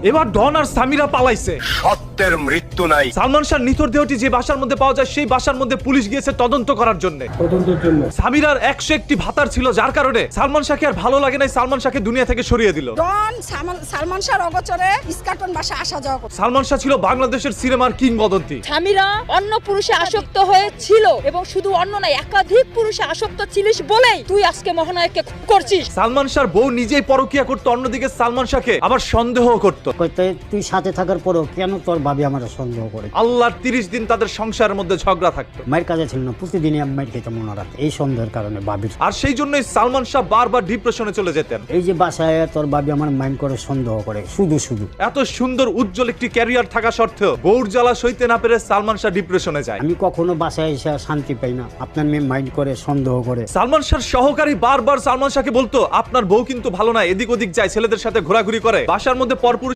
এবার ডন আর সামিরা পালাইছে। সত্যের মৃত্যু নাই। সালমান শাহর নিথর দেহটি যে বাসার মধ্যে পাওয়া যায় সেই বাসার মধ্যে পুলিশ গিয়েছে তদন্ত করার জন্য। সামিরার 101টি ভাতার ছিল, যার কারণে সালমান শাহকে আর ভালো লাগে নাই, সালমান শাহকে দুনিয়া থেকে সরিয়ে দিল। ডন সালমান শাহর অগোচরে ইস্কাটন বাসা আসা যাওয়া করত। সালমান শাহ ছিল বাংলাদেশের সিনেমার কিংবদন্তি। সামিরা অন্য পুরুষে আসক্ত হয়েছিল এবং শুধু অন্য নয়, একাধিক পুরুষে আসক্ত ছিলিস বলেই তুই আজকে মহানায়ককে করছিস। সালমান শাহর বউ নিজেই পরকিয়া করতো, অন্যদিকে সালমান শাহকে আবার সন্দেহ করতো। তুই সাথে থাকার পরও কেন তোর ভাবি আমার সন্দেহ করে? আল্লাহর 30 দিন তাদের সংসারের মধ্যে ঝগড়া থাকতো। মায়ের কাজে ছিল না, প্রতিদিনই আমি মায়ের খেতে মনে রাখতো এই সন্দেহের কারণে ভাবির। আর সেই জন্যই সালমান শাহ বারবার ডিপ্রেশনে চলে যেতেন। এই যে বাসায় তোর ভাবি আমার মাইন্ড করে সন্দেহ করে শুধু শুধু। এত সুন্দর উজ্জ্বল একটি ক্যারিয়ার থাকা সত্ত্বেও বউর জ্বালা সইতে না পেরে সালমান শাহ ডিপ্রেশনে যায়। আমি কখনো বাসায় এসে শান্তি পাই না, আপনার মেয়ে মাইন্ড করে সন্দেহ করে। সালমান শাহর সহকারী বারবার সালমান শাহকে বলতো, আপনার বউ কিন্তু ভালো না, এদিক ওদিক যায়, ছেলেদের সাথে ঘোরাঘুরি করে, বাসার মধ্যে পরপুরুষ